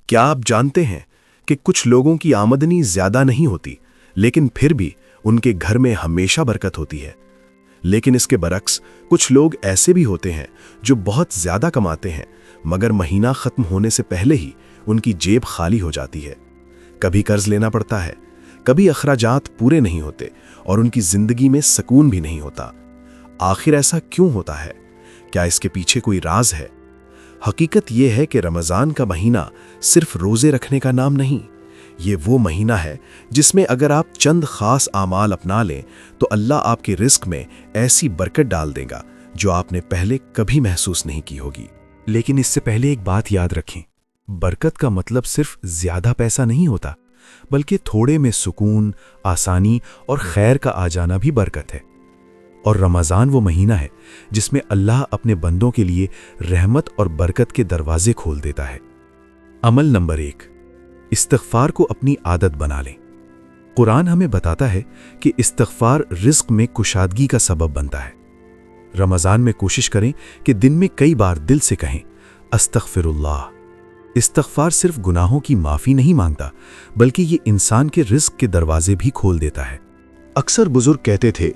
کیا آپ جانتے ہیں کہ کچھ لوگوں کی آمدنی زیادہ نہیں ہوتی لیکن پھر بھی ان کے گھر میں ہمیشہ برکت ہوتی ہے؟ لیکن اس کے برعکس کچھ لوگ ایسے بھی ہوتے ہیں جو بہت زیادہ کماتے ہیں مگر مہینہ ختم ہونے سے پہلے ہی ان کی جیب خالی ہو جاتی ہے۔ کبھی قرض لینا پڑتا ہے، کبھی اخراجات پورے نہیں ہوتے اور ان کی زندگی میں سکون بھی نہیں ہوتا۔ آخر ایسا کیوں ہوتا ہے؟ کیا اس کے پیچھے کوئی راز ہے؟ حقیقت یہ ہے کہ رمضان کا مہینہ صرف روزے رکھنے کا نام نہیں، یہ وہ مہینہ ہے جس میں اگر آپ چند خاص اعمال اپنا لیں تو اللہ آپ کے رزق میں ایسی برکت ڈال دے گا جو آپ نے پہلے کبھی محسوس نہیں کی ہوگی۔ لیکن اس سے پہلے ایک بات یاد رکھیں، برکت کا مطلب صرف زیادہ پیسہ نہیں ہوتا، بلکہ تھوڑے میں سکون، آسانی اور خیر کا آ جانا بھی برکت ہے۔ اور رمضان وہ مہینہ ہے جس میں اللہ اپنے بندوں کے لیے رحمت اور برکت کے دروازے کھول دیتا ہے۔ عمل نمبر 1، استغفار کو اپنی عادت بنا لیں۔ قرآن ہمیں بتاتا ہے کہ استغفار رزق میں کشادگی کا سبب بنتا ہے۔ رمضان میں کوشش کریں کہ دن میں کئی بار دل سے کہیں استغفر اللہ۔ استغفار صرف گناہوں کی معافی نہیں مانگتا بلکہ یہ انسان کے رزق کے دروازے بھی کھول دیتا ہے۔ اکثر بزرگ کہتے تھے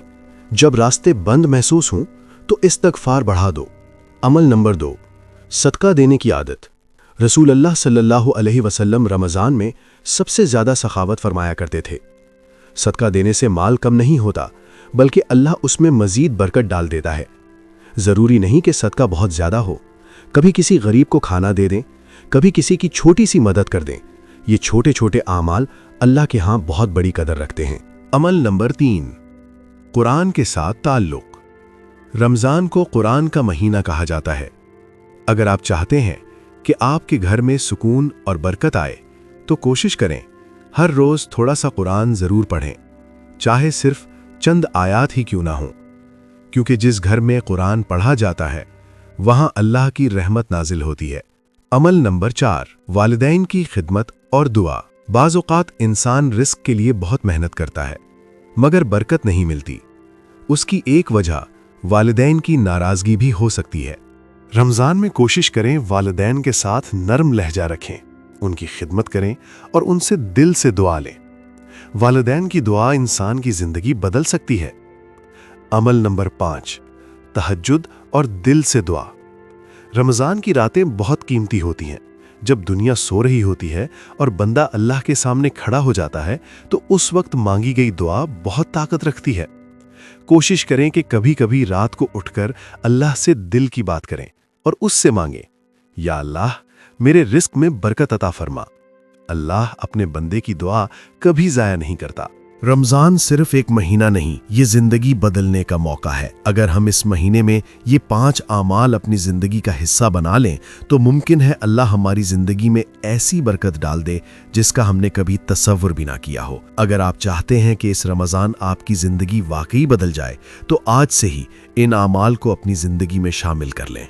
جب راستے بند محسوس ہوں تو استغفار بڑھا دو۔ عمل نمبر 2، صدقہ دینے کی عادت۔ رسول اللہ صلی اللہ علیہ وسلم رمضان میں سب سے زیادہ سخاوت فرمایا کرتے تھے۔ صدقہ دینے سے مال کم نہیں ہوتا بلکہ اللہ اس میں مزید برکت ڈال دیتا ہے۔ ضروری نہیں کہ صدقہ بہت زیادہ ہو، کبھی کسی غریب کو کھانا دے دیں، کبھی کسی کی چھوٹی سی مدد کر دیں۔ یہ چھوٹے چھوٹے اعمال اللہ کے ہاں بہت بڑی قدر رکھتے ہیں۔ عمل نمبر 3، قرآن کے ساتھ تعلق۔ رمضان کو قرآن کا مہینہ کہا جاتا ہے۔ اگر آپ چاہتے ہیں کہ آپ کے گھر میں سکون اور برکت آئے تو کوشش کریں ہر روز تھوڑا سا قرآن ضرور پڑھیں، چاہے صرف چند آیات ہی کیوں نہ ہوں، کیونکہ جس گھر میں قرآن پڑھا جاتا ہے وہاں اللہ کی رحمت نازل ہوتی ہے۔ عمل نمبر 4، والدین کی خدمت اور دعا۔ بعض اوقات انسان رزق کے لیے بہت محنت کرتا ہے مگر برکت نہیں ملتی۔ اس کی ایک وجہ والدین کی ناراضگی بھی ہو سکتی ہے۔ رمضان میں کوشش کریں والدین کے ساتھ نرم لہجہ رکھیں، ان کی خدمت کریں اور ان سے دل سے دعا لیں۔ والدین کی دعا انسان کی زندگی بدل سکتی ہے۔ عمل نمبر 5، تہجد اور دل سے دعا۔ رمضان کی راتیں بہت قیمتی ہوتی ہیں۔ جب دنیا سو رہی ہوتی ہے اور بندہ اللہ کے سامنے کھڑا ہو جاتا ہے تو اس وقت مانگی گئی دعا بہت طاقت رکھتی ہے۔ کوشش کریں کہ کبھی کبھی رات کو اٹھ کر اللہ سے دل کی بات کریں اور اس سے مانگیں، یا اللہ میرے رزق میں برکت عطا فرما۔ اللہ اپنے بندے کی دعا کبھی ضائع نہیں کرتا۔ رمضان صرف ایک مہینہ نہیں، یہ زندگی بدلنے کا موقع ہے۔ اگر ہم اس مہینے میں یہ 5 اعمال اپنی زندگی کا حصہ بنا لیں تو ممکن ہے اللہ ہماری زندگی میں ایسی برکت ڈال دے جس کا ہم نے کبھی تصور بھی نہ کیا ہو۔ اگر آپ چاہتے ہیں کہ اس رمضان آپ کی زندگی واقعی بدل جائے تو آج سے ہی ان اعمال کو اپنی زندگی میں شامل کر لیں۔